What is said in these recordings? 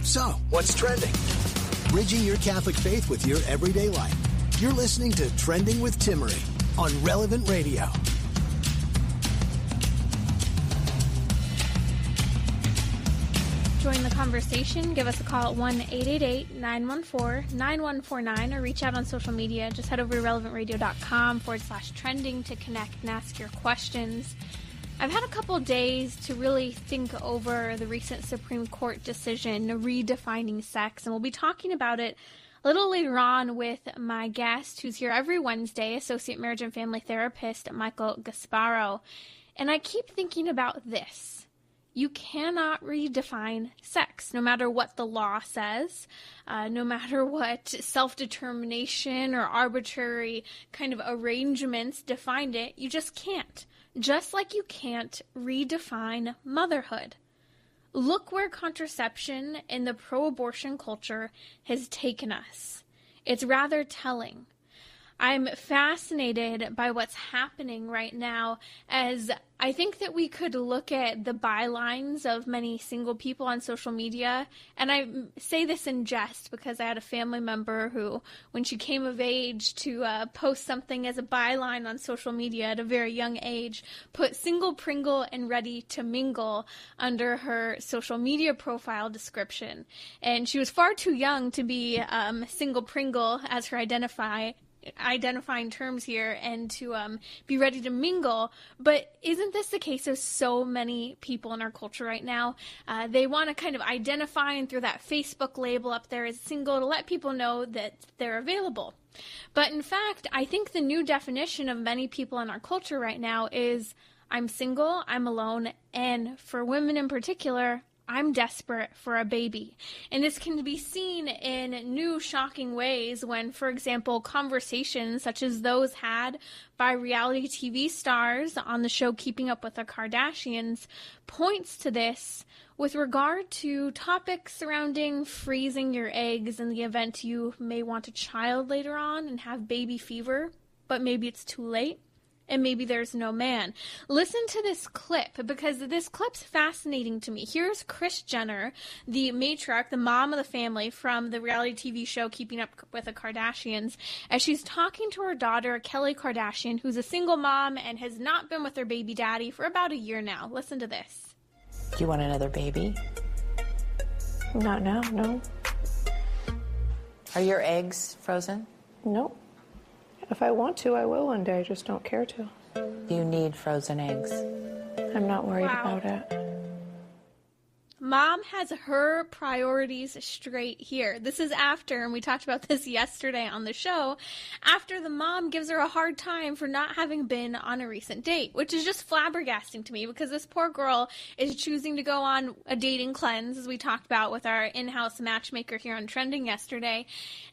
So, what's trending? Bridging your Catholic faith with your everyday life. You're listening to Trending with Timmery on Relevant Radio. Join the conversation. Give us a call at 1-888-914-9149 or reach out on social media. Just head over to relevantradio.com/trending to connect and ask your questions. I've had a couple days to really think over the recent Supreme Court decision redefining sex, and we'll be talking about it a little later on with my guest who's here every Wednesday, Associate Marriage and Family Therapist Michael Gasparro. And I keep thinking about this. You cannot redefine sex, no matter what the law says, no matter what self-determination or arbitrary kind of arrangements defined it. You just can't. Just like you can't redefine motherhood. Look where contraception in the pro-abortion culture has taken us. It's rather telling. I'm fascinated by what's happening right now, as I think that we could look at the bylines of many single people on social media, and I say this in jest because I had a family member who, when she came of age to post something as a byline on social media at a very young age, put single Pringle and ready to mingle under her social media profile description. And she was far too young to be single Pringle as her identifying terms here and to be ready to mingle. But isn't this the case of so many people in our culture right now? They want to kind of identify and throw that Facebook label up there as single to let people know that they're available. But in fact, I think the new definition of many people in our culture right now is I'm single, I'm alone, and for women in particular, I'm desperate for a baby. And this can be seen in new shocking ways when, for example, conversations such as those had by reality TV stars on the show Keeping Up with the Kardashians points to this with regard to topics surrounding freezing your eggs in the event you may want a child later on and have baby fever, but maybe it's too late. And maybe there's no man. Listen to this clip, because this clip's fascinating to me. Here's Kris Jenner, the matriarch, the mom of the family from the reality TV show Keeping Up with the Kardashians, as she's talking to her daughter, Khloe Kardashian, who's a single mom and has not been with her baby daddy for about a year now. Listen to this. Do you want another baby? Not now, no. Are your eggs frozen? Nope. If I want to, I will one day. I just don't care to. You need frozen eggs. I'm not worried about it. Mom has her priorities straight here. This is after, and we talked about this yesterday on the show, after the mom gives her a hard time for not having been on a recent date, which is just flabbergasting to me because this poor girl is choosing to go on a dating cleanse, as we talked about with our in-house matchmaker here on Trending yesterday.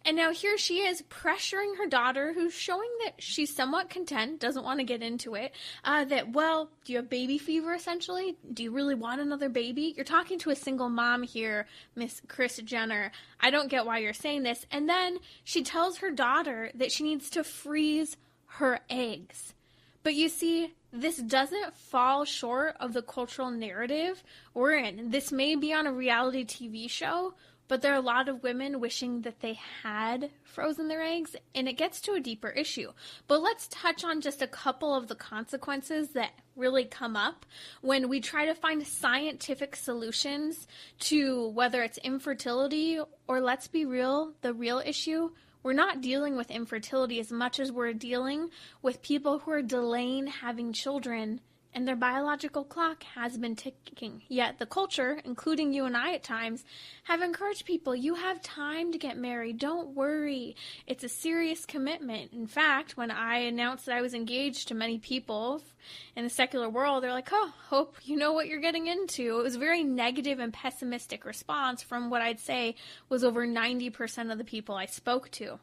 And now here she is pressuring her daughter, who's showing that she's somewhat content, doesn't want to get into it, that, well, do you have baby fever, essentially? Do you really want another baby? You're talking to a single mom here, Miss Kris Jenner. I don't get why you're saying this. And then she tells her daughter that she needs to freeze her eggs. But you see, this doesn't fall short of the cultural narrative we're in. This may be on a reality TV show, but there are a lot of women wishing that they had frozen their eggs, and it gets to a deeper issue. But let's touch on just a couple of the consequences that really come up when we try to find scientific solutions to whether it's infertility or, let's be real, the real issue. We're not dealing with infertility as much as we're dealing with people who are delaying having children, and their biological clock has been ticking. Yet the culture, including you and I at times, have encouraged people, you have time to get married. Don't worry. It's a serious commitment. In fact, when I announced that I was engaged to many people in the secular world, they're like, oh, hope you know what you're getting into. It was a very negative and pessimistic response from what I'd say was over 90% of the people I spoke to.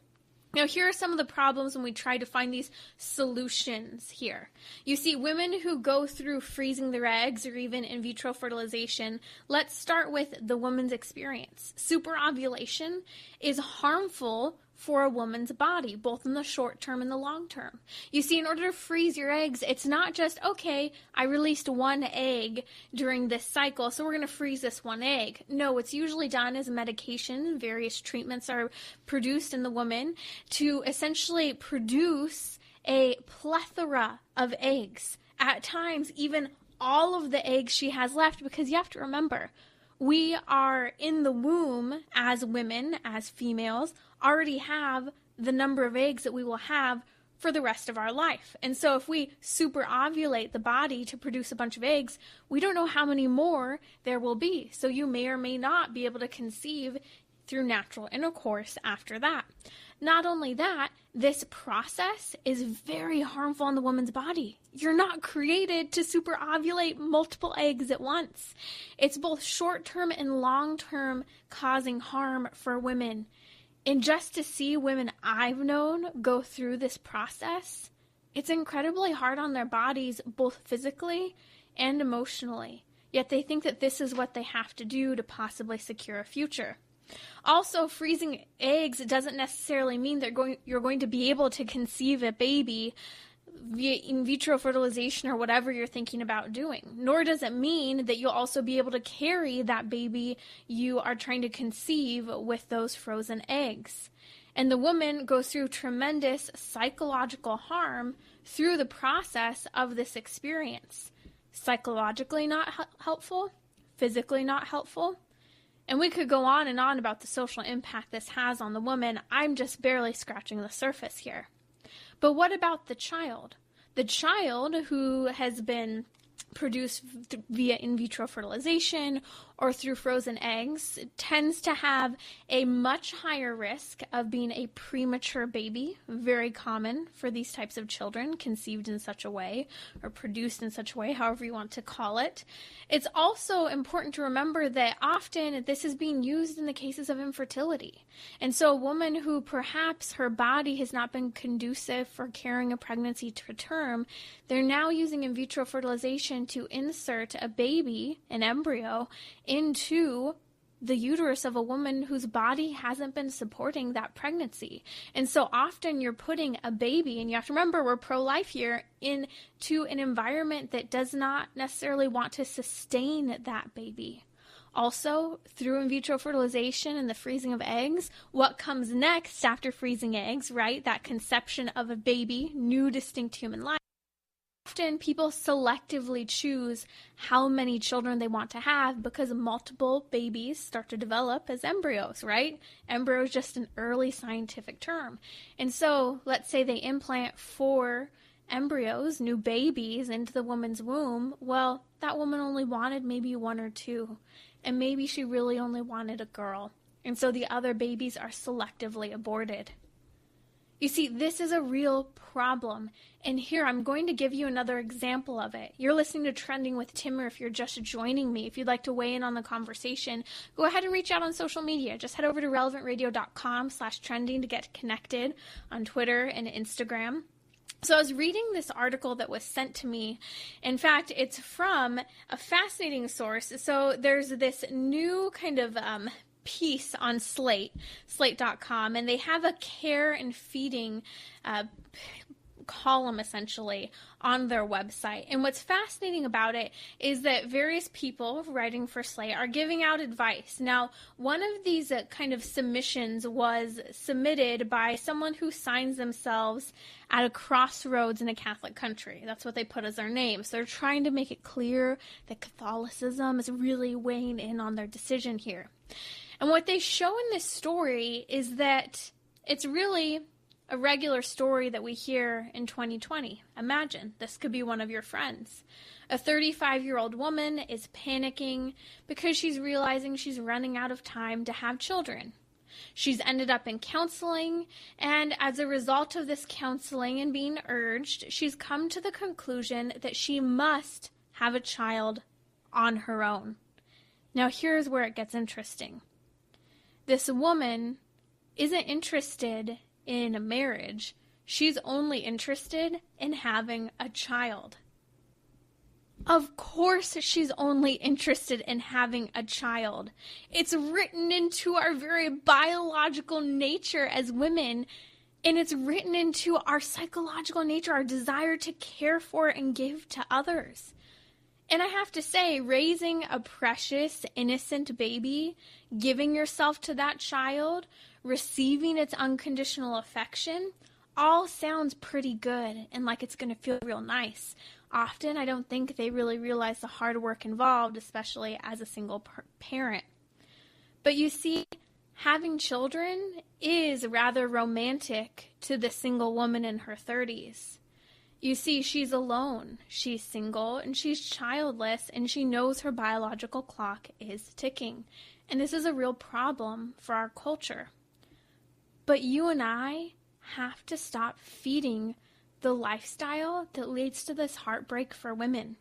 Now, here are some of the problems when we try to find these solutions here. You see, women who go through freezing their eggs or even in vitro fertilization, let's start with the woman's experience. Superovulation is harmful for a woman's body, both in the short term and the long term. You see, in order to freeze your eggs, it's not just, okay, I released one egg during this cycle, so we're going to freeze this one egg. No, it's usually done as medication. Various treatments are produced in the woman to essentially produce a plethora of eggs. At times, even all of the eggs she has left, because you have to remember, we are in the womb as women, as females, already have the number of eggs that we will have for the rest of our life. And so if we super ovulate the body to produce a bunch of eggs, we don't know how many more there will be. So you may or may not be able to conceive through natural intercourse after that. Not only that, this process is very harmful on the woman's body. You're not created to super ovulate multiple eggs at once. It's both short-term and long-term causing harm for women. And just to see women I've known go through this process, it's incredibly hard on their bodies, both physically and emotionally. Yet they think that this is what they have to do to possibly secure a future. Also, freezing eggs doesn't necessarily mean that you're going to be able to conceive a baby via in vitro fertilization or whatever you're thinking about doing. Nor does it mean that you'll also be able to carry that baby you are trying to conceive with those frozen eggs. And the woman goes through tremendous psychological harm through the process of this experience. Psychologically not helpful, physically not helpful. And we could go on and on about the social impact this has on the woman. I'm just barely scratching the surface here. But what about the child? The child who has been produced via in vitro fertilization or through frozen eggs tends to have a much higher risk of being a premature baby, very common for these types of children conceived in such a way or produced in such a way, however you want to call it. It's also important to remember that often this is being used in the cases of infertility. And so a woman who perhaps her body has not been conducive for carrying a pregnancy to term, they're now using in vitro fertilization to insert a baby, an embryo, into the uterus of a woman whose body hasn't been supporting that pregnancy. And so often you're putting a baby, and you have to remember we're pro-life here, into an environment that does not necessarily want to sustain that baby. Also, through in vitro fertilization and the freezing of eggs, what comes next after freezing eggs, right? That conception of a baby, new distinct human life. Often people selectively choose how many children they want to have because multiple babies start to develop as embryos, right? Embryo is just an early scientific term. And so let's say they implant 4 embryos, new babies, into the woman's womb. Well, that woman only wanted maybe 1 or 2, and maybe she really only wanted a girl. And so the other babies are selectively aborted. You see, this is a real problem, and here I'm going to give you another example of it. You're listening to Trending with Timmer. If you're just joining me, if you'd like to weigh in on the conversation, go ahead and reach out on social media. Just head over to relevantradio.com/trending to get connected on Twitter and Instagram. So I was reading this article that was sent to me. In fact, it's from a fascinating source. So there's this new kind of piece on slate.com, and they have a care and feeding column essentially on their website. And what's fascinating about it is that various people writing for Slate are giving out advice. Now, one of these kind of submissions was submitted by someone who signs themselves at a crossroads in a Catholic country. That's what they put as their name. So they're trying to make it clear that Catholicism is really weighing in on their decision here. And what they show in this story is that it's really a regular story that we hear in 2020. Imagine, this could be one of your friends. A 35-year-old woman is panicking because she's realizing she's running out of time to have children. She's ended up in counseling, and as a result of this counseling and being urged, she's come to the conclusion that she must have a child on her own. Now, here's where it gets interesting. This woman isn't interested in a marriage. She's only interested in having a child. Of course she's only interested in having a child. It's written into our very biological nature as women, and it's written into our psychological nature, our desire to care for and give to others. And I have to say, raising a precious, innocent baby, giving yourself to that child, receiving its unconditional affection, all sounds pretty good and like it's going to feel real nice. Often, I don't think they really realize the hard work involved, especially as a single parent. But you see, having children is rather romantic to the single woman in her 30s. You see, she's alone, she's single, and she's childless, and she knows her biological clock is ticking. And this is a real problem for our culture. But you and I have to stop feeding the lifestyle that leads to this heartbreak for women.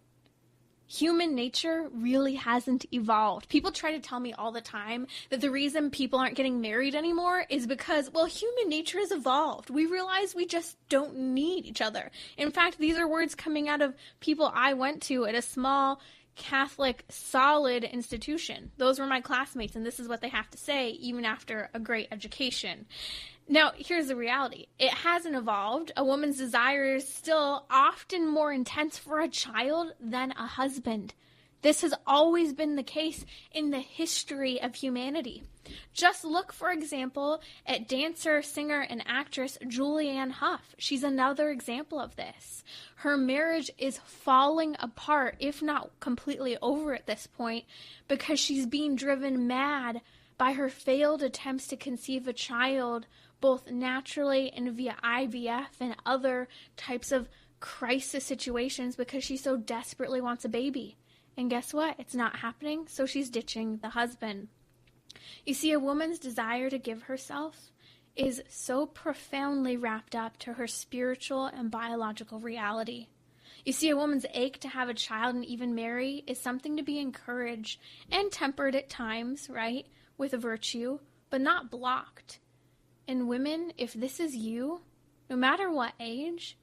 Human nature really hasn't evolved. People try to tell me all the time that the reason people aren't getting married anymore is because, well, human nature has evolved. We realize we just don't need each other. In fact, these are words coming out of people I went to at a small Catholic solid institution. Those were my classmates, and this is what they have to say even after a great education. Now, here's the reality. It hasn't evolved. A woman's desire is still often more intense for a child than a husband. This has always been the case in the history of humanity. Just look, for example, at dancer, singer, and actress Julianne Hough. She's another example of this. Her marriage is falling apart, if not completely over at this point, because she's being driven mad by her failed attempts to conceive a child both naturally and via IVF and other types of crisis situations because she so desperately wants a baby. And guess what? It's not happening, so she's ditching the husband. You see, a woman's desire to give herself is so profoundly wrapped up to her spiritual and biological reality. You see, a woman's ache to have a child and even marry is something to be encouraged and tempered at times, right, with virtue, but not blocked. And women, if this is you, no matter what age,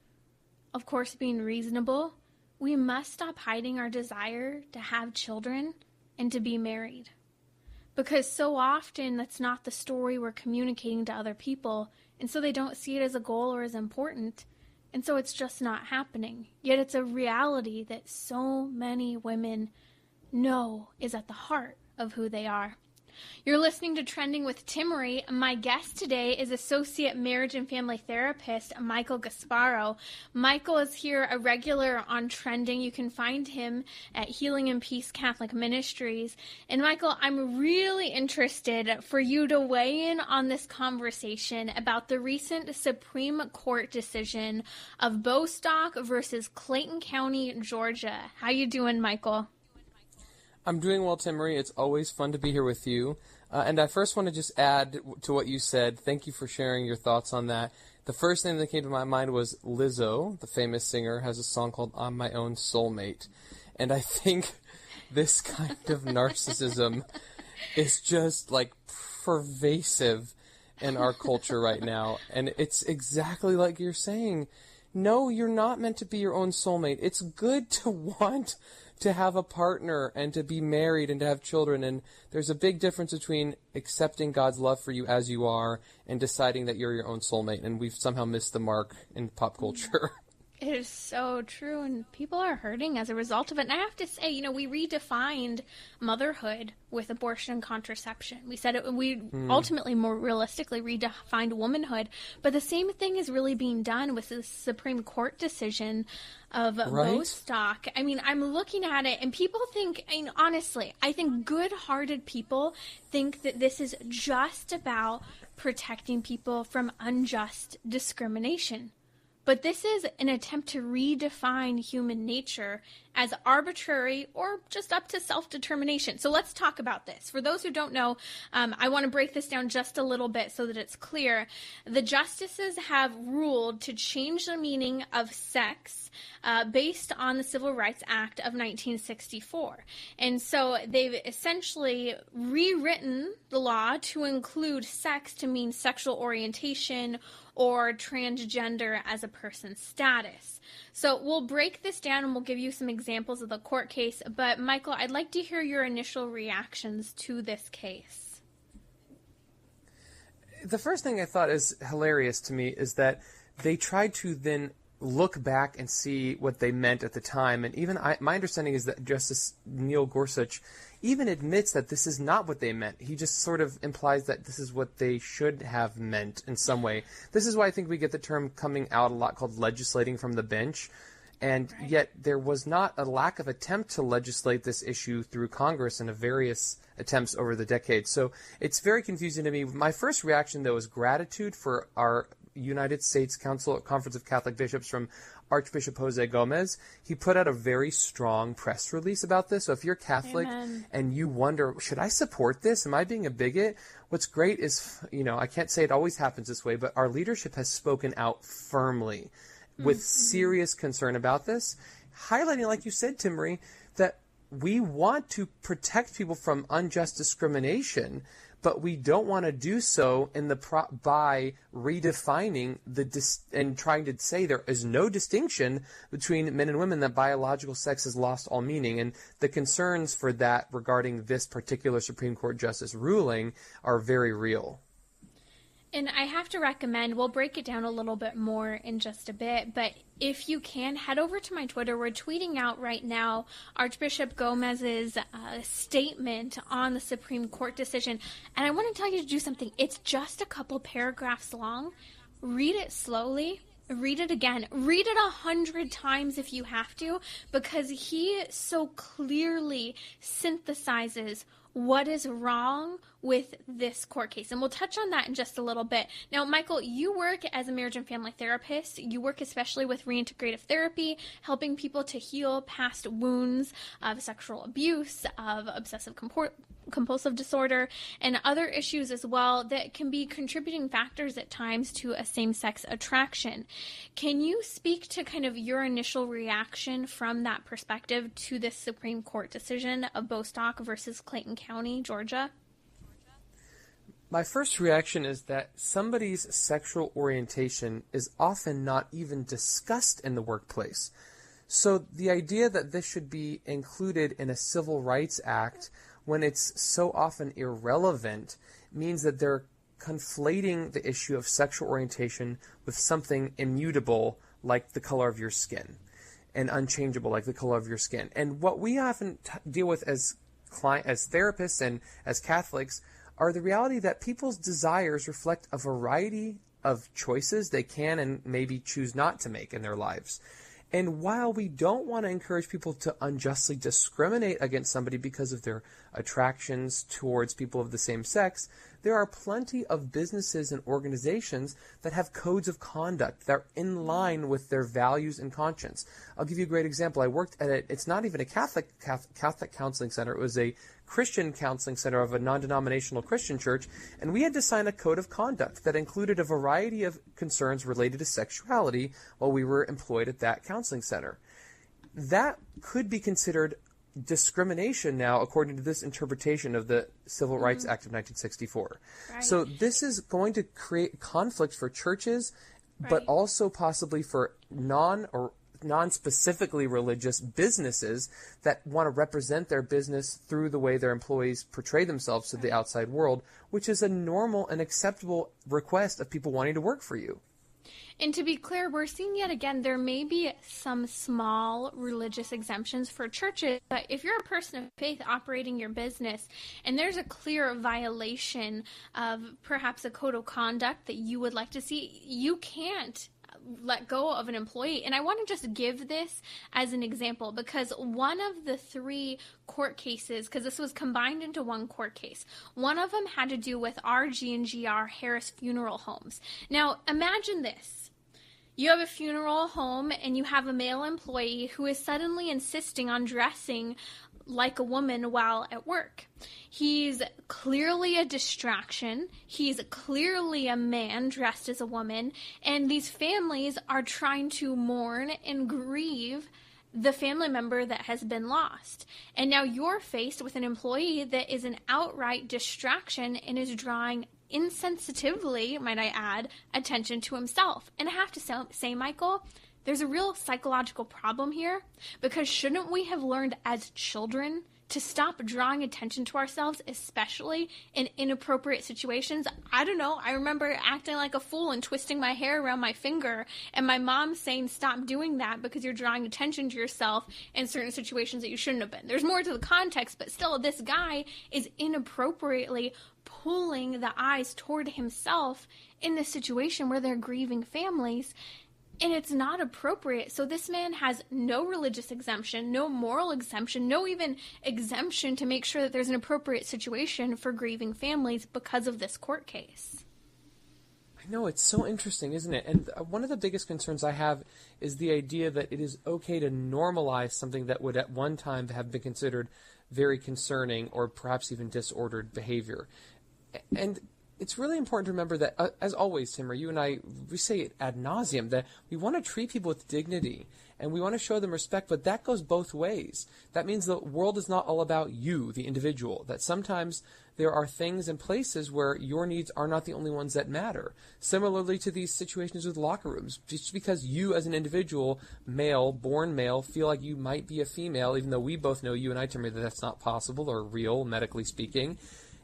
of course being reasonable, we must stop hiding our desire to have children and to be married. Because so often that's not the story we're communicating to other people, and so they don't see it as a goal or as important, and so it's just not happening. Yet it's a reality that so many women know is at the heart of who they are. You're listening to Trending with Timmery. My guest today is Associate Marriage and Family Therapist Michael Gasparro. Michael is here, a regular on Trending. You can find him at Healing and Peace Catholic Ministries. And Michael, I'm really interested for you to weigh in on this conversation about the recent Supreme Court decision of Bostock versus Clayton County, Georgia. How you doing, Michael? I'm doing well, Timmery. It's always fun to be here with you. And I first want to just add to what you said. Thank you for sharing your thoughts on that. The first thing that came to my mind was Lizzo, the famous singer, has a song called I'm My Own Soulmate. And I think this kind of narcissism is just like pervasive in our culture right now. And it's exactly like you're saying. No, you're not meant to be your own soulmate. It's good to want to have a partner and to be married and to have children. And there's a big difference between accepting God's love for you as you are and deciding that you're your own soulmate. And we've somehow missed the mark in pop culture. It is so true, and people are hurting as a result of it. And I have to say, we redefined motherhood with abortion and contraception. We said we ultimately, more realistically, redefined womanhood. But the same thing is really being done with the Supreme Court decision of Bostock. I mean, I'm looking at it, and people think, honestly, I think good-hearted people think that this is just about protecting people from unjust discrimination. But this is an attempt to redefine human nature as arbitrary or just up to self-determination. So let's talk about this. For those who don't know, I want to break this down just a little bit so that it's clear. The justices have ruled to change the meaning of sex based on the Civil Rights Act of 1964. And so they've essentially rewritten the law to include sex to mean sexual orientation or transgender as a person's status. So we'll break this down and we'll give you some examples examples of the court case, but Michael, I'd like to hear your initial reactions to this case. The first thing I thought is hilarious to me is that they tried to then look back and see what they meant at the time. And even my understanding is that Justice Neil Gorsuch even admits that this is not what they meant. He just sort of implies that this is what they should have meant in some way. This is why I think we get the term coming out a lot called legislating from the bench. And yet there was not a lack of attempt to legislate this issue through Congress in various attempts over the decades. So it's very confusing to me. My first reaction, though, is gratitude for our United States Conference of Catholic Bishops from Archbishop Jose Gomez. He put out a very strong press release about this. So if you're Catholic and you wonder, should I support this? Am I being a bigot? What's great is, I can't say it always happens this way, but our leadership has spoken out firmly with serious concern about this, highlighting, like you said, Tim Marie, that we want to protect people from unjust discrimination, but we don't want to do so by redefining and trying to say there is no distinction between men and women, that biological sex has lost all meaning. And the concerns for that regarding this particular Supreme Court justice ruling are very real. And I have to recommend, we'll break it down a little bit more in just a bit, but if you can, head over to my Twitter. We're tweeting out right now Archbishop Gomez's statement on the Supreme Court decision. And I want to tell you to do something. It's just a couple paragraphs long. Read it slowly. Read it again. Read it 100 times if you have to, because he so clearly synthesizes what is wrong with this court case. And we'll touch on that in just a little bit. Now, Michael, you work as a marriage and family therapist. You work especially with reintegrative therapy, helping people to heal past wounds of sexual abuse, of obsessive compulsive disorder, and other issues as well that can be contributing factors at times to a same-sex attraction. Can you speak to kind of your initial reaction from that perspective to this Supreme Court decision of Bostock versus Clayton County, Georgia? My first reaction is that somebody's sexual orientation is often not even discussed in the workplace. So the idea that this should be included in a Civil Rights Act when it's so often irrelevant means that they're conflating the issue of sexual orientation with something immutable like the color of your skin, and unchangeable like the color of your skin. And what we often deal with as therapists and as Catholics are the reality that people's desires reflect a variety of choices they can and maybe choose not to make in their lives. And while we don't want to encourage people to unjustly discriminate against somebody because of their attractions towards people of the same sex, there are plenty of businesses and organizations that have codes of conduct that are in line with their values and conscience. I'll give you a great example. I worked at it's not even a Catholic counseling center. It was a Christian counseling center of a non-denominational Christian church, and we had to sign a code of conduct that included a variety of concerns related to sexuality while we were employed at that counseling center. That could be considered discrimination now, according to this interpretation of the Civil Rights Act of 1964. Right. So this is going to create conflict for churches, but also possibly for non-specifically religious businesses that want to represent their business through the way their employees portray themselves to the outside world, which is a normal and acceptable request of people wanting to work for you. And to be clear, we're seeing yet again, there may be some small religious exemptions for churches, but if you're a person of faith operating your business and there's a clear violation of perhaps a code of conduct that you would like to see, you can't let go of an employee. And I want to just give this as an example because one of the three court cases, because this was combined into one court case, one of them had to do with RG&GR Harris Funeral Homes. Now, imagine this. You have a funeral home and you have a male employee who is suddenly insisting on dressing like a woman while at work. He's clearly a distraction. He's clearly a man dressed as a woman. And these families are trying to mourn and grieve the family member that has been lost. And now you're faced with an employee that is an outright distraction and is drawing insensitively, might I add, attention to himself. And I have to say, Michael, there's a real psychological problem here, because shouldn't we have learned as children to stop drawing attention to ourselves, especially in inappropriate situations? I don't know. I remember acting like a fool and twisting my hair around my finger, and my mom saying, stop doing that because you're drawing attention to yourself in certain situations that you shouldn't have been. There's more to the context, but still, this guy is inappropriately pulling the eyes toward himself in this situation where they're grieving families. And it's not appropriate. So this man has no religious exemption, no moral exemption, no even exemption to make sure that there's an appropriate situation for grieving families because of this court case. I know, it's so interesting, isn't it? And one of the biggest concerns I have is the idea that it is okay to normalize something that would at one time have been considered very concerning or perhaps even disordered behavior. And it's really important to remember that, as always, Timmer, you and I, we say it ad nauseum, that we want to treat people with dignity and we want to show them respect, but that goes both ways. That means the world is not all about you, the individual, that sometimes there are things and places where your needs are not the only ones that matter. Similarly to these situations with locker rooms, just because you as an individual, male, born male, feel like you might be a female, even though we both know, you and I, Timmer, that that's not possible or real, medically speaking,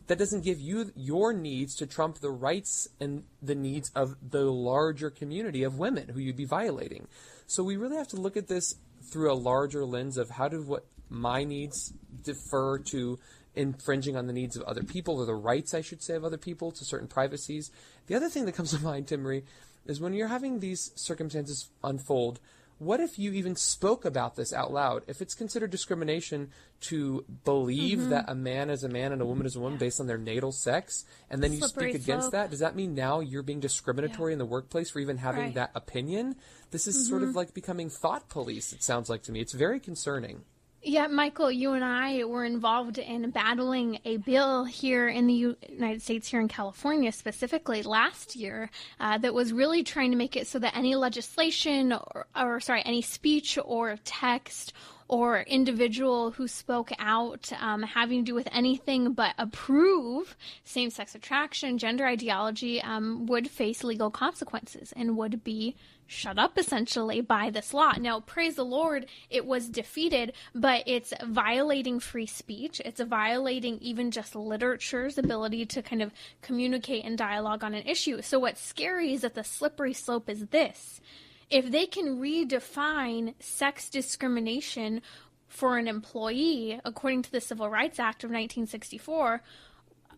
that doesn't give you your needs to trump the rights and the needs of the larger community of women who you'd be violating. So we really have to look at this through a larger lens of how do what my needs defer to infringing on the needs of other people, or the rights, I should say, of other people to certain privacies. The other thing that comes to mind, Timmery, is when you're having these circumstances unfold, what if you even spoke about this out loud? If it's considered discrimination to believe that a man is a man and a woman is a woman based on their natal sex, and then you speak against that, does that mean now you're being discriminatory in the workplace for even having that opinion? This is sort of like becoming thought police, it sounds like to me. It's very concerning. Yeah, Michael, you and I were involved in battling a bill here in the United States, here in California specifically, last year, that was really trying to make it so that any legislation any speech or text or individual who spoke out having to do with anything but approve same-sex attraction, gender ideology, would face legal consequences and would be shut up, essentially, by this law. Now, praise the Lord, it was defeated, but it's violating free speech. It's violating even just literature's ability to kind of communicate and dialogue on an issue. So what's scary is that the slippery slope is this. If they can redefine sex discrimination for an employee, according to the Civil Rights Act of 1964,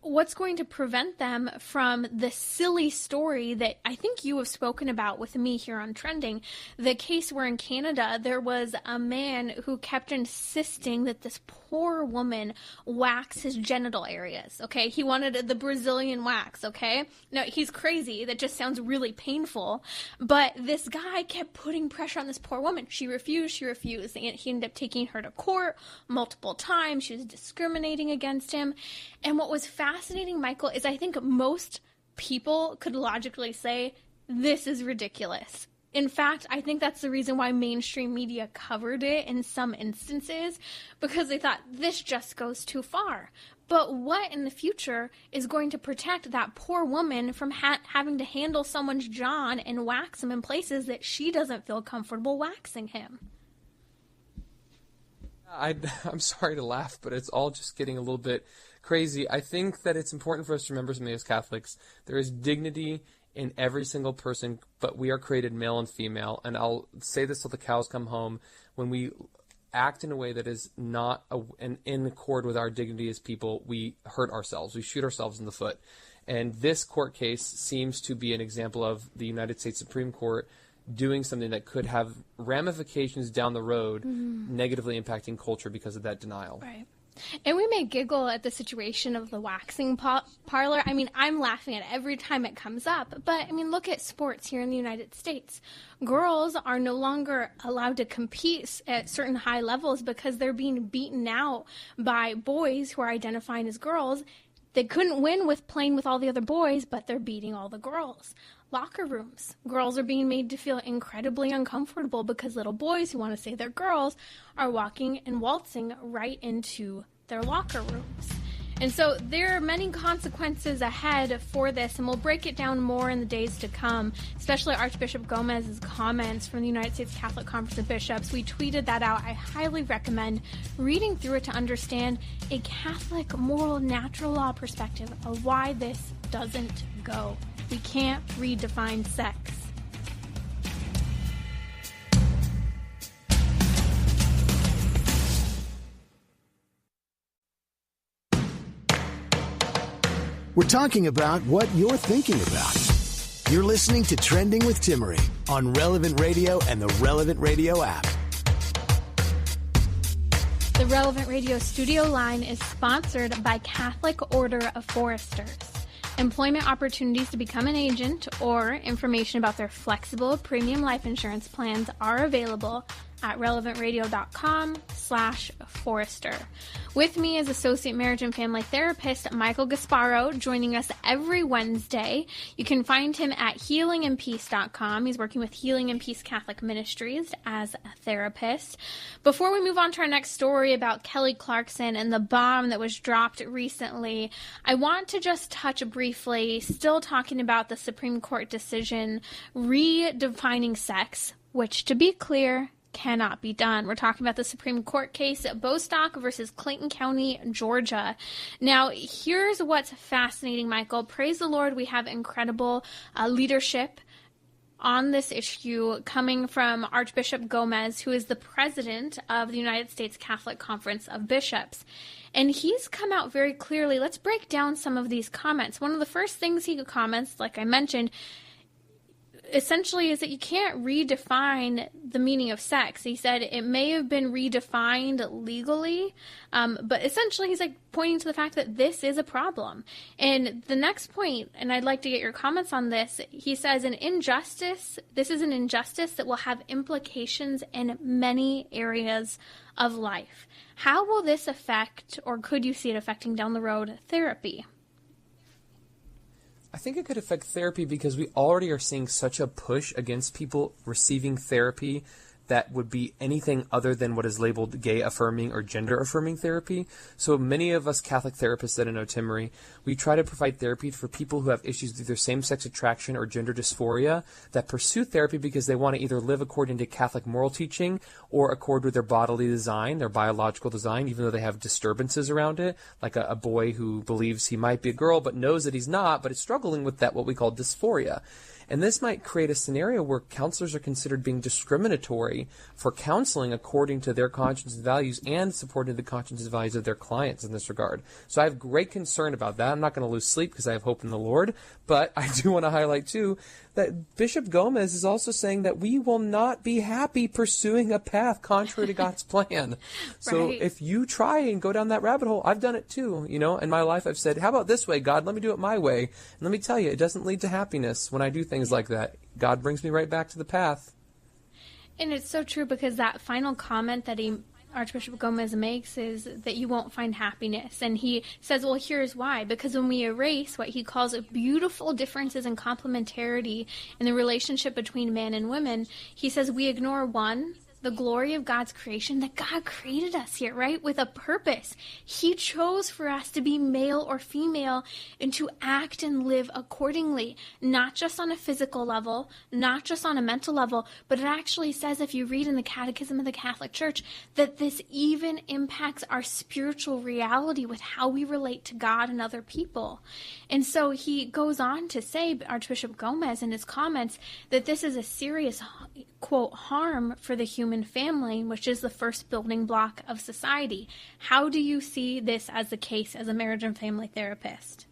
what's going to prevent them from the silly story that I think you have spoken about with me here on Trending, the case where in Canada there was a man who kept insisting that this poor woman wax his genital areas, okay? He wanted the Brazilian wax, okay? Now, he's crazy. That just sounds really painful. But this guy kept putting pressure on this poor woman. She refused. And he ended up taking her to court multiple times. She was discriminating against him. And what was fascinating, Michael, is I think most people could logically say, this is ridiculous. In fact, I think that's the reason why mainstream media covered it in some instances, because they thought this just goes too far. But what in the future is going to protect that poor woman from having to handle someone's john and wax him in places that she doesn't feel comfortable waxing him? I'm sorry to laugh, but it's all just getting a little bit crazy. I think that it's important for us to remember something as Catholics. There is dignity in every single person, but we are created male and female. And I'll say this till the cows come home. When we act in a way that is not in accord with our dignity as people, we hurt ourselves. We shoot ourselves in the foot. And this court case seems to be an example of the United States Supreme Court doing something that could have ramifications down the road, negatively impacting culture because of that denial. Right. And we may giggle at the situation of the waxing parlor. I mean, I'm laughing at it every time it comes up. But, I mean, look at sports here in the United States. Girls are no longer allowed to compete at certain high levels because they're being beaten out by boys who are identifying as girls. They couldn't win with playing with all the other boys, but they're beating all the girls. Locker rooms. Girls are being made to feel incredibly uncomfortable because little boys who want to say they're girls are walking and waltzing right into their locker rooms. And so there are many consequences ahead for this, and we'll break it down more in the days to come, especially Archbishop Gomez's comments from the United States Catholic Conference of Bishops. We tweeted that out. I highly recommend reading through it to understand a Catholic moral natural law perspective of why this doesn't go. We can't redefine sex. We're talking about what you're thinking about. You're listening to Trending with Timmery on Relevant Radio and the Relevant Radio app. The Relevant Radio studio line is sponsored by Catholic Order of Foresters. Employment opportunities to become an agent or information about their flexible premium life insurance plans are available at relevantradio.com/Forester. With me is Associate Marriage and Family Therapist Michael Gasparro, joining us every Wednesday. You can find him at healingandpeace.com. He's working with Healing and Peace Catholic Ministries as a therapist. Before we move on to our next story about Kelly Clarkson and the bomb that was dropped recently, I want to just touch briefly, still talking about the Supreme Court decision redefining sex, which, to be clear, cannot be done. We're talking about the Supreme Court case at Bostock versus Clayton County, Georgia. Now, here's what's fascinating, Michael. Praise the Lord, we have incredible leadership on this issue coming from Archbishop Gomez, who is the president of the United States Catholic Conference of Bishops. And he's come out very clearly. Let's break down some of these comments. One of the first things he comments, like I mentioned, essentially is that you can't redefine the meaning of sex. He said it may have been redefined legally, but essentially he's like pointing to the fact that this is a problem. And the next point, and I'd like to get your comments on this, he says this is an injustice that will have implications in many areas of life. How will this affect, or could you see it affecting down the road, therapy? I think it could affect therapy because we already are seeing such a push against people receiving therapy that would be anything other than what is labeled gay-affirming or gender-affirming therapy. So many of us Catholic therapists at Timmery, we try to provide therapy for people who have issues with either same-sex attraction or gender dysphoria that pursue therapy because they want to either live according to Catholic moral teaching or accord with their bodily design, their biological design, even though they have disturbances around it, like a boy who believes he might be a girl but knows that he's not, but is struggling with that, what we call dysphoria. And this might create a scenario where counselors are considered being discriminatory for counseling according to their conscience and values and supporting the conscience and values of their clients in this regard. So I have great concern about that. I'm not going to lose sleep because I have hope in the Lord. But I do want to highlight, too, that Bishop Gomez is also saying that we will not be happy pursuing a path contrary to God's plan. So Right. if you try and go down that rabbit hole, I've done it too. In my life I've said, how about this way, God? Let me do it my way. And let me tell you, it doesn't lead to happiness when I do things like that. God brings me right back to the path. And it's so true, because that final comment that Archbishop Gomez makes is that you won't find happiness. And he says, well, here's why. Because when we erase what he calls beautiful differences in complementarity in the relationship between man and women, he says we ignore one, the glory of God's creation, that God created us here, right, with a purpose. He chose for us to be male or female and to act and live accordingly, not just on a physical level, not just on a mental level, but it actually says, if you read in the Catechism of the Catholic Church, that this even impacts our spiritual reality with how we relate to God and other people. And so he goes on to say, Archbishop Gomez in his comments, that this is a serious, quote, harm for the human family, which is the first building block of society. How do you see this as the case as a marriage and family therapist?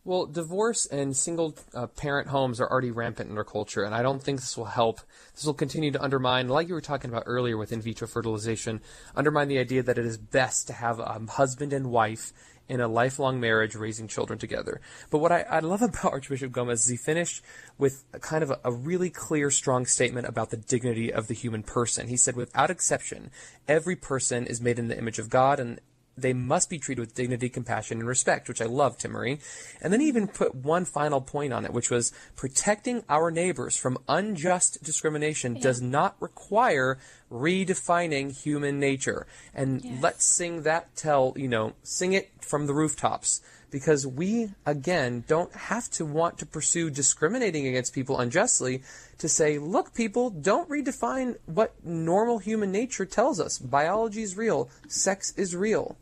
Well, divorce and single parent homes are already rampant in our culture, and I don't think this will help. This will continue to undermine, like you were talking about earlier with in vitro fertilization, undermine the idea that it is best to have a husband and wife in a lifelong marriage raising children together. But what I love about Archbishop Gomez is he finished with kind of a really clear, strong statement about the dignity of the human person. He said, without exception, every person is made in the image of God, and they must be treated with dignity, compassion, and respect, which I love, Timmery. And then he even put one final point on it, which was protecting our neighbors from unjust discrimination does not require redefining human nature. And let's sing that sing it from the rooftops. Because we, again, don't have to want to pursue discriminating against people unjustly to say, look, people, don't redefine what normal human nature tells us. Biology is real. Sex is real.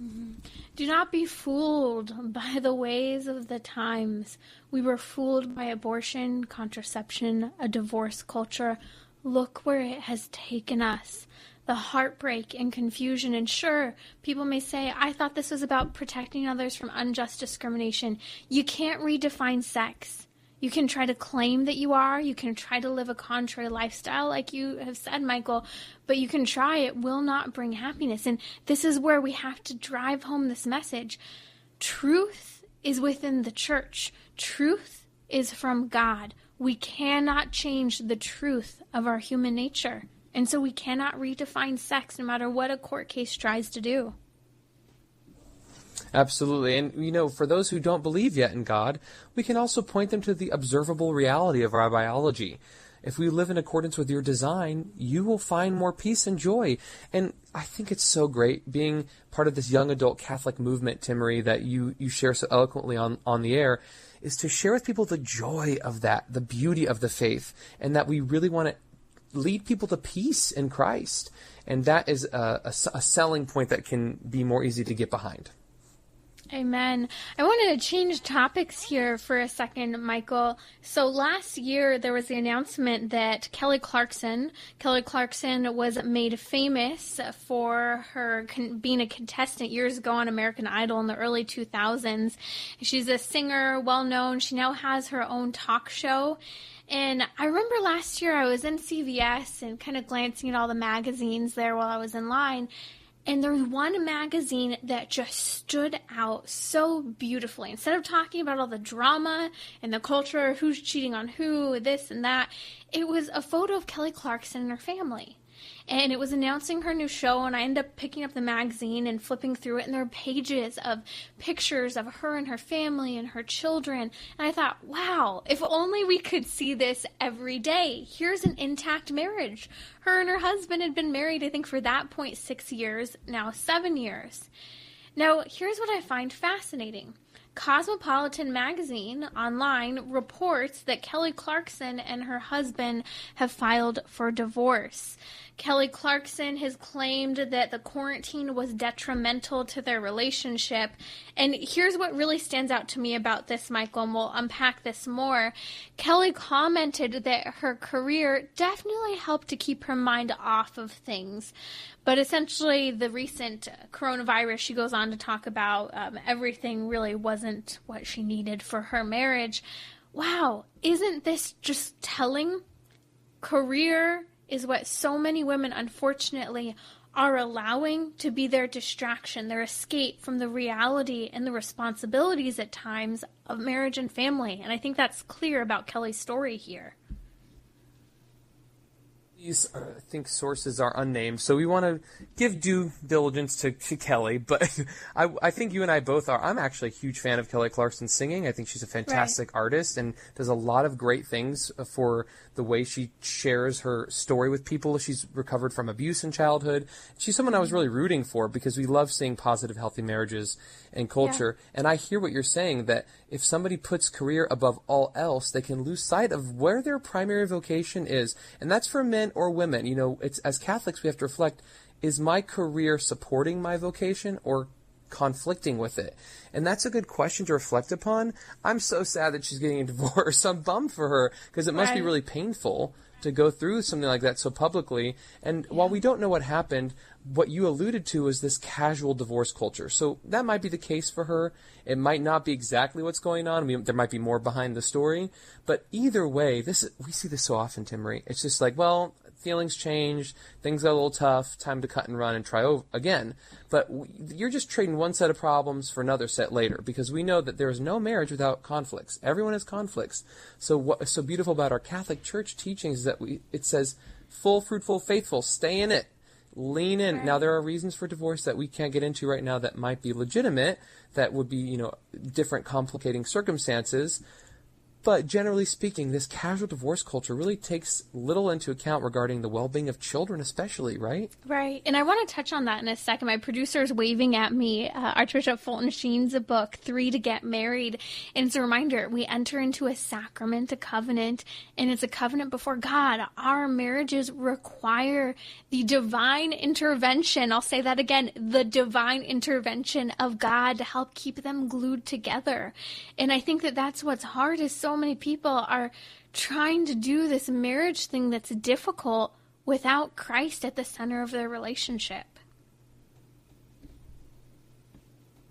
Mm-hmm. Do not be fooled by the ways of the times. We were fooled by abortion, contraception, a divorce culture. Look where it has taken us. The heartbreak and confusion. And sure, people may say, I thought this was about protecting others from unjust discrimination. You can't redefine sex. You can try to claim that you are. You can try to live a contrary lifestyle, like you have said, Michael. But you can try. It will not bring happiness. And this is where we have to drive home this message. Truth is within the church. Truth is from God. We cannot change the truth of our human nature. And so we cannot redefine sex no matter what a court case tries to do. Absolutely. And, for those who don't believe yet in God, we can also point them to the observable reality of our biology. If we live in accordance with your design, you will find more peace and joy. And I think it's so great being part of this young adult Catholic movement, Timmery, that you share so eloquently on the air, is to share with people the joy of that, the beauty of the faith, and that we really want to lead people to peace in Christ. And that is a selling point that can be more easy to get behind. Amen. I wanted to change topics here for a second, Michael. So last year, there was the announcement that Kelly Clarkson was made famous for her being a contestant years ago on American Idol in the early 2000s. She's a singer, well-known. She now has her own talk show. And I remember last year I was in CVS and kind of glancing at all the magazines there while I was in line. And there was one magazine that just stood out so beautifully. Instead of talking about all the drama and the culture, who's cheating on who, this and that, it was a photo of Kelly Clarkson and her family. And it was announcing her new show, and I ended up picking up the magazine and flipping through it, and there were pages of pictures of her and her family and her children. And I thought, wow, if only we could see this every day. Here's an intact marriage. Her and her husband had been married, I think, for that point 6 years, now 7 years. Now, here's what I find fascinating. Cosmopolitan magazine online reports that Kelly Clarkson and her husband have filed for divorce. Kelly Clarkson has claimed that the quarantine was detrimental to their relationship. And here's what really stands out to me about this, Michael, and we'll unpack this more. Kelly commented that her career definitely helped to keep her mind off of things. But essentially, the recent coronavirus, she goes on to talk about everything really wasn't what she needed for her marriage. Wow, isn't this just telling? Career is what so many women, unfortunately, are allowing to be their distraction, their escape from the reality and the responsibilities at times of marriage and family. And I think that's clear about Kelly's story here. These, I think, sources are unnamed, so we want to give due diligence to Kelly, but I think you and I both are. I'm actually a huge fan of Kelly Clarkson's singing. I think she's a fantastic artist and does a lot of great things for the way she shares her story with people. She's recovered from abuse in childhood. She's someone I was really rooting for because we love seeing positive, healthy marriages and culture. Yeah. And I hear what you're saying, that if somebody puts career above all else, they can lose sight of where their primary vocation is. And that's for men or women. It's, as Catholics, we have to reflect, is my career supporting my vocation or conflicting with it? And that's a good question to reflect upon. I'm so sad that she's getting a divorce. I'm bummed for her because it must be really painful to go through something like that so publicly. And while we don't know what happened, what you alluded to is this casual divorce culture. So that might be the case for her. It might not be exactly what's going on. I mean, there might be more behind the story. But either way, we see this so often, Timmery. It's just like, well, feelings changed, things got a little tough, time to cut and run and try over again. But you're just trading one set of problems for another set later, because we know that there is no marriage without conflicts. Everyone has conflicts. So what's so beautiful about our Catholic Church teachings is that it says, full, fruitful, faithful, stay in it. lean in. Right. Now, there are reasons for divorce that we can't get into right now that might be legitimate, that would be, different complicating circumstances. But generally speaking, this casual divorce culture really takes little into account regarding the well-being of children especially, right? Right. And I want to touch on that in a second. My producer is waving at me, Archbishop Fulton Sheen's book, 3 to Get Married. And it's a reminder, we enter into a sacrament, a covenant, and it's a covenant before God. Our marriages require the divine intervention. I'll say that again, the divine intervention of God to help keep them glued together. And I think that that's what's hard, is so many people are trying to do this marriage thing that's difficult without Christ at the center of their relationship.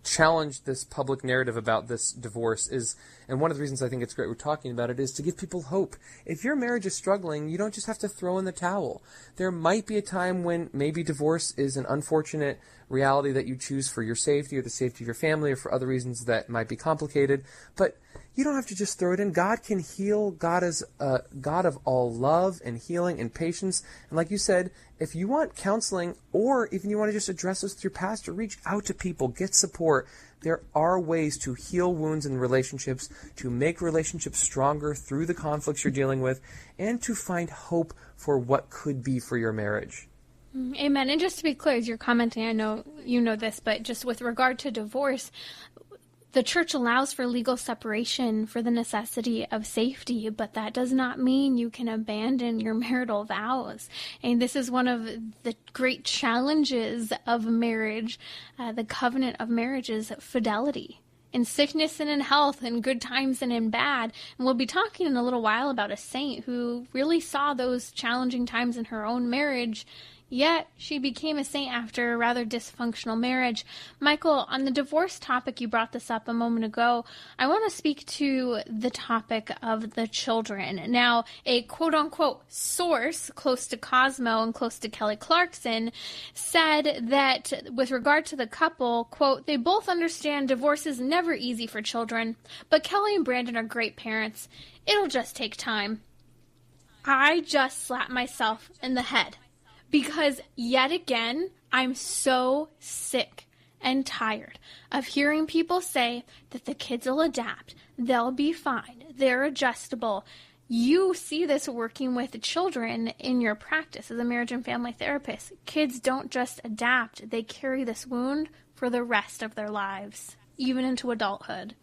Challenge this public narrative about this divorce is, and one of the reasons I think it's great we're talking about it, is to give people hope. If your marriage is struggling, you don't just have to throw in the towel. There might be a time when maybe divorce is an unfortunate reality that you choose for your safety or the safety of your family or for other reasons that might be complicated, but you don't have to just throw it in. God can heal. God is a God of all love and healing and patience. And like you said, if you want counseling, or even you want to just address this with your pastor, reach out to people, get support. There are ways to heal wounds in relationships, to make relationships stronger through the conflicts you're dealing with, and to find hope for what could be for your marriage. Amen. And just to be clear, as you're commenting, I know you know this, but just with regard to divorce, the church allows for legal separation for the necessity of safety, but that does not mean you can abandon your marital vows. And this is one of the great challenges of marriage, the covenant of marriage, is fidelity. In sickness and in health, in good times and in bad. And we'll be talking in a little while about a saint who really saw those challenging times in her own marriage, yet she became a saint after a rather dysfunctional marriage. Michael, on the divorce topic, you brought this up a moment ago. I want to speak to the topic of the children. Now, a quote-unquote source close to Cosmo and close to Kelly Clarkson said that with regard to the couple, quote, they both understand divorce is never easy for children, but Kelly and Brandon are great parents. It'll just take time. I just slapped myself in the head. Because yet again, I'm so sick and tired of hearing people say that the kids will adapt, they'll be fine, they're adjustable. You see this working with children in your practice as a marriage and family therapist. Kids don't just adapt, they carry this wound for the rest of their lives, even into adulthood.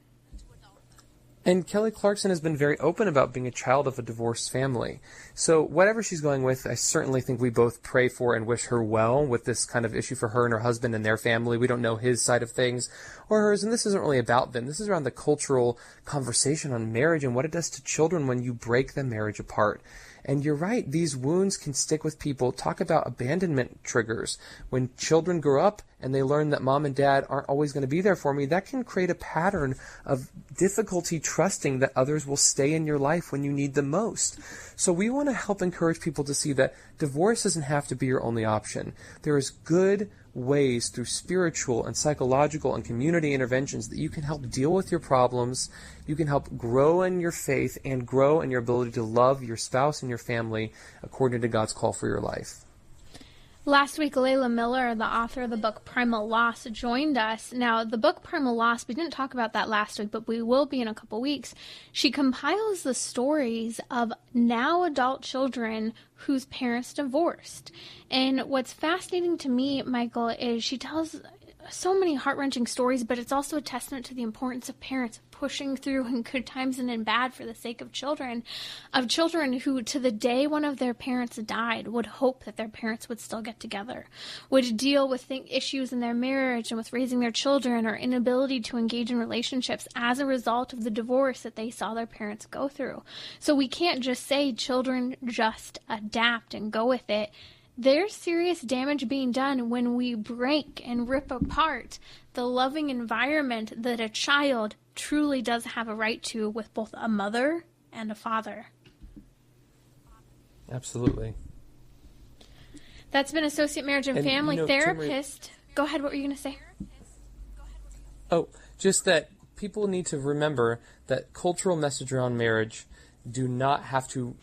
And Kelly Clarkson has been very open about being a child of a divorced family. So whatever she's going with, I certainly think we both pray for and wish her well with this kind of issue for her and her husband and their family. We don't know his side of things or hers, and this isn't really about them. This is around the cultural conversation on marriage and what it does to children when you break the marriage apart. And you're right, these wounds can stick with people. Talk about abandonment triggers. When children grow up and they learn that mom and dad aren't always going to be there for me, that can create a pattern of difficulty trusting that others will stay in your life when you need them most. So we want to help encourage people to see that divorce doesn't have to be your only option. There is good ways through spiritual and psychological and community interventions that you can help deal with your problems. You can help grow in your faith and grow in your ability to love your spouse and your family according to God's call for your life. Last week, Layla Miller, the author of the book Primal Loss, joined us. Now, the book Primal Loss, we didn't talk about that last week, but we will be in a couple weeks. She compiles the stories of now adult children whose parents divorced. And what's fascinating to me, Michael, is she tells so many heart-wrenching stories, but it's also a testament to the importance of parents pushing through in good times and in bad for the sake of children who, to the day one of their parents died, would hope that their parents would still get together, would deal with issues in their marriage and with raising their children or inability to engage in relationships as a result of the divorce that they saw their parents go through. So we can't just say children just adapt and go with it. There's serious damage being done when we break and rip apart the loving environment that a child truly does have a right to with both a mother and a father. Absolutely. That's been Associate Marriage and Family Therapist. Go ahead, what were you going to say? Oh, just that people need to remember that cultural message around marriage do not have to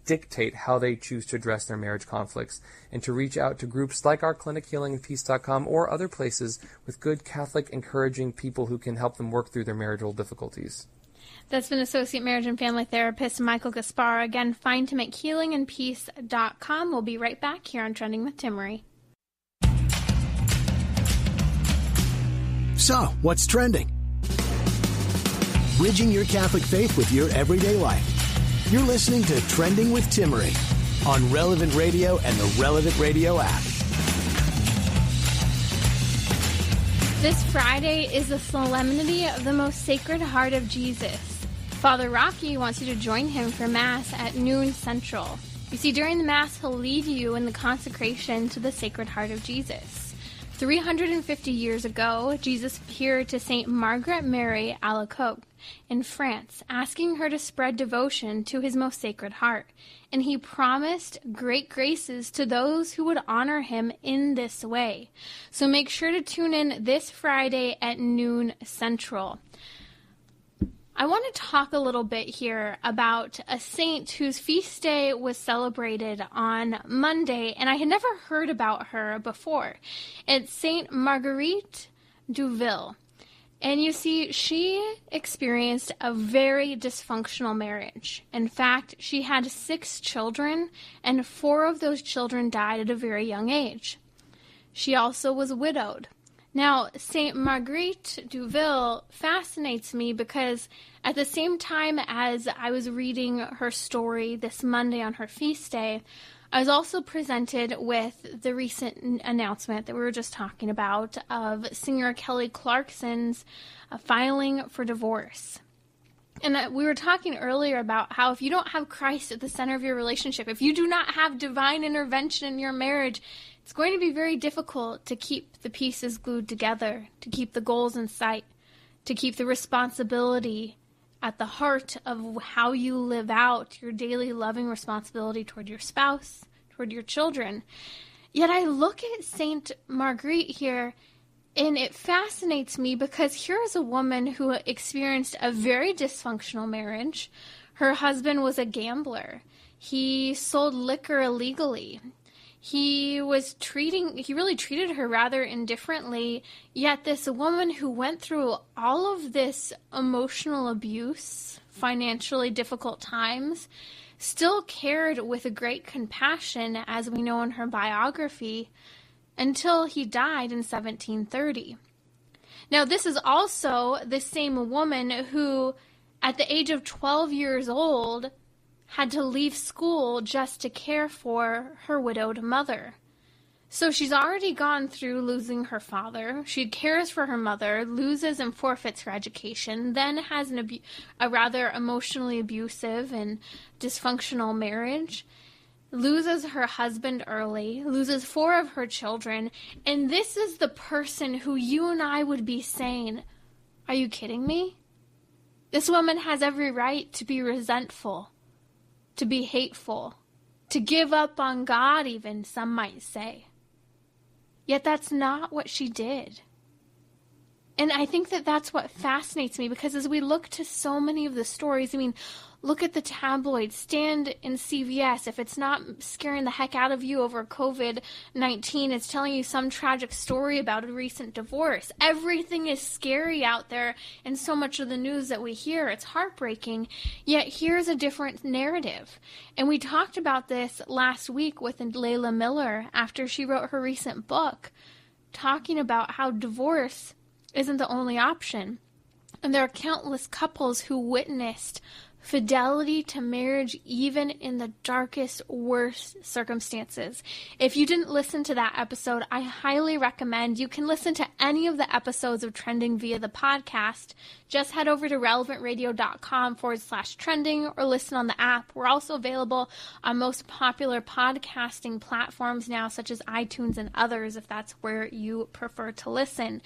dictate how they choose to address their marriage conflicts, and to reach out to groups like our clinic, healingandpeace.com, or other places with good Catholic, encouraging people who can help them work through their marital difficulties. That's been Associate Marriage and Family Therapist Michael Gasparro. Again, find him at healingandpeace.com. We'll be right back here on Trending with Timmery. So, what's trending? Bridging your Catholic faith with your everyday life. You're listening to Trending with Timmery on Relevant Radio and the Relevant Radio app. This Friday is the Solemnity of the Most Sacred Heart of Jesus. Father Rocky wants you to join him for Mass at noon Central. You see, during the Mass, he'll lead you in the consecration to the Sacred Heart of Jesus. 350 years ago, Jesus appeared to St. Margaret Mary Alacoque in France, asking her to spread devotion to his most sacred heart, and he promised great graces to those who would honor him in this way. So make sure to tune in this Friday at noon Central. I want to talk a little bit here about a saint whose feast day was celebrated on Monday, and I had never heard about her before. It's Saint Marguerite Duville. And you see, she experienced a very dysfunctional marriage. In fact, she had 6 children, and 4 of those children died at a very young age. She also was widowed. Now, St. Marguerite Duville fascinates me because at the same time as I was reading her story this Monday on her feast day, I was also presented with the recent announcement that we were just talking about of singer Kelly Clarkson's filing for divorce. And we were talking earlier about how if you don't have Christ at the center of your relationship, if you do not have divine intervention in your marriage, it's going to be very difficult to keep the pieces glued together, to keep the goals in sight, to keep the responsibility at the heart of how you live out your daily loving responsibility toward your spouse, toward your children. Yet I look at Saint Marguerite here, and it fascinates me because here is a woman who experienced a very dysfunctional marriage. Her husband was a gambler. He sold liquor illegally. He really treated her rather indifferently, yet this woman who went through all of this emotional abuse, financially difficult times, still cared with a great compassion, as we know in her biography, until he died in 1730. Now, this is also the same woman who, at the age of 12 years old, had to leave school just to care for her widowed mother. So she's already gone through losing her father. She cares for her mother, loses and forfeits her education, then has a rather emotionally abusive and dysfunctional marriage, loses her husband early, loses 4 of her children, and this is the person who you and I would be saying, are you kidding me? This woman has every right to be resentful, to be hateful, to give up on God even, some might say. Yet that's not what she did. And I think that that's what fascinates me, because as we look to so many of the stories, I mean, look at the tabloids, stand in CVS. If it's not scaring the heck out of you over COVID-19, it's telling you some tragic story about a recent divorce. Everything is scary out there, and so much of the news that we hear, it's heartbreaking. Yet here's a different narrative. And we talked about this last week with Layla Miller after she wrote her recent book, talking about how divorce isn't the only option. And there are countless couples who witnessed fidelity to marriage even in the darkest, worst circumstances. If you didn't listen to that episode, I highly recommend you can listen to any of the episodes of Trending via the podcast. Just head over to relevantradio.com/trending or listen on the app. We're also available on most popular podcasting platforms now, such as iTunes and others, if that's where you prefer to listen.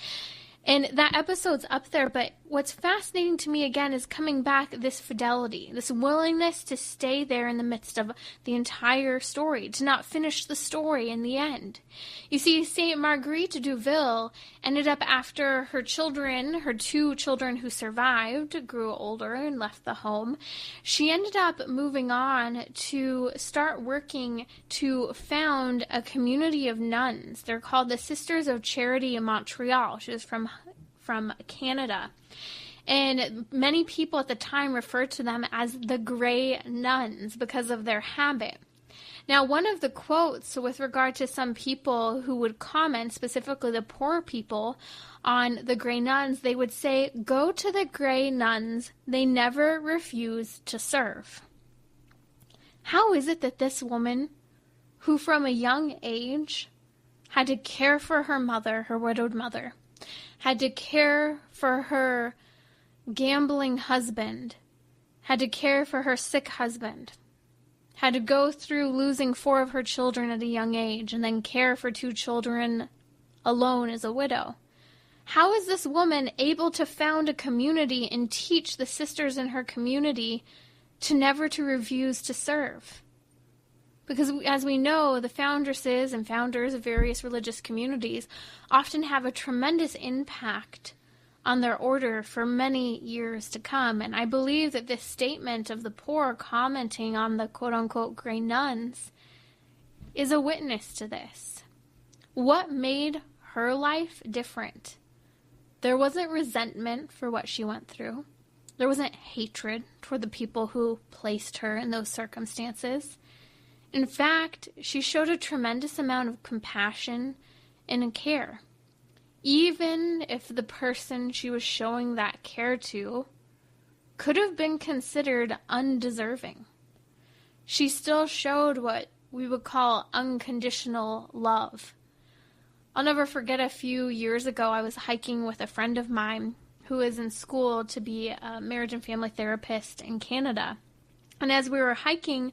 And that episode's up there, but what's fascinating to me again is coming back this fidelity, this willingness to stay there in the midst of the entire story, to not finish the story in the end. You see, St. Marguerite Duville ended up, after her children, her 2 children who survived, grew older and left the home, she ended up moving on to start working to found a community of nuns. They're called the Sisters of Charity in Montreal. She was from Canada. And many people at the time referred to them as the Gray Nuns because of their habit. Now, one of the quotes with regard to some people who would comment, specifically the poor people, on the Gray Nuns, they would say, "Go to the Gray Nuns, they never refuse to serve." How is it that this woman, who from a young age had to care for her mother, her widowed mother, had to care for her gambling husband, had to care for her sick husband, had to go through losing 4 of her children at a young age, and then care for 2 children alone as a widow? How is this woman able to found a community and teach the sisters in her community to never to refuse to serve? Because as we know, the foundresses and founders of various religious communities often have a tremendous impact on their order for many years to come. And I believe that this statement of the poor commenting on the quote-unquote Gray Nuns is a witness to this. What made her life different? There wasn't resentment for what she went through. There wasn't hatred toward the people who placed her in those circumstances. In fact, she showed a tremendous amount of compassion and care, even if the person she was showing that care to could have been considered undeserving. She still showed what we would call unconditional love. I'll never forget, a few years ago, I was hiking with a friend of mine who is in school to be a marriage and family therapist in Canada. And as we were hiking,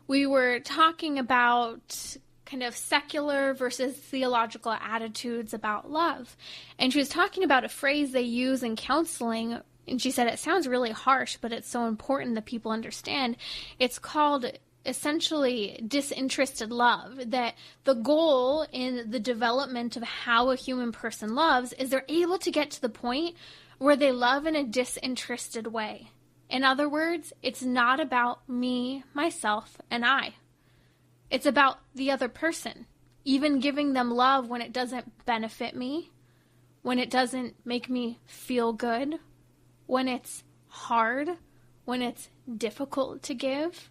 we were talking about kind of secular versus theological attitudes about love. And she was talking about a phrase they use in counseling, and she said it sounds really harsh, but it's so important that people understand. It's called essentially disinterested love, that the goal in the development of how a human person loves is they're able to get to the point where they love in a disinterested way. In other words, it's not about me, myself, and I. It's about the other person, even giving them love when it doesn't benefit me, when it doesn't make me feel good, when it's hard, when it's difficult to give.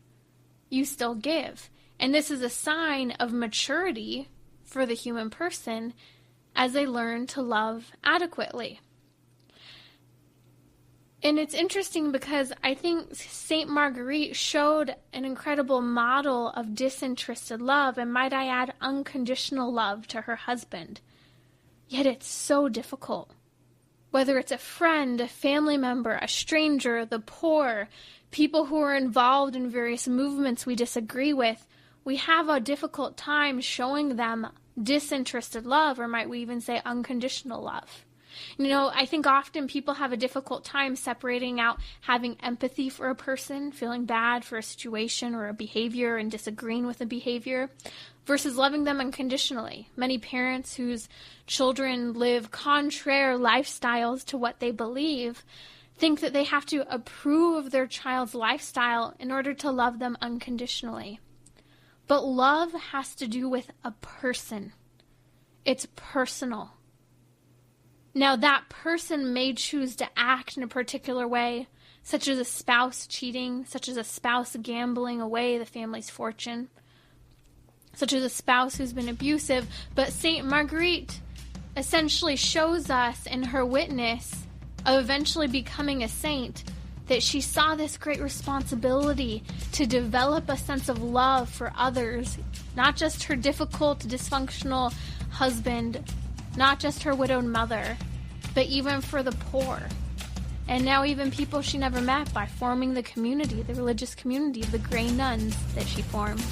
You still give. And this is a sign of maturity for the human person as they learn to love adequately. And it's interesting because I think St. Marguerite showed an incredible model of disinterested love, and might I add, unconditional love to her husband. Yet it's so difficult. Whether it's a friend, a family member, a stranger, the poor, people who are involved in various movements we disagree with, we have a difficult time showing them disinterested love, or might we even say unconditional love. You know, I think often people have a difficult time separating out having empathy for a person, feeling bad for a situation or a behavior and disagreeing with a behavior, versus loving them unconditionally. Many parents whose children live contrary lifestyles to what they believe think that they have to approve of their child's lifestyle in order to love them unconditionally. But love has to do with a person. It's personal. Now, that person may choose to act in a particular way, such as a spouse cheating, such as a spouse gambling away the family's fortune, such as a spouse who's been abusive. But St. Marguerite essentially shows us in her witness of eventually becoming a saint that she saw this great responsibility to develop a sense of love for others, not just her difficult, dysfunctional husband, not just her widowed mother, but even for the poor. And now even people she never met, by forming the community, the religious community of the Grey Nuns that she formed.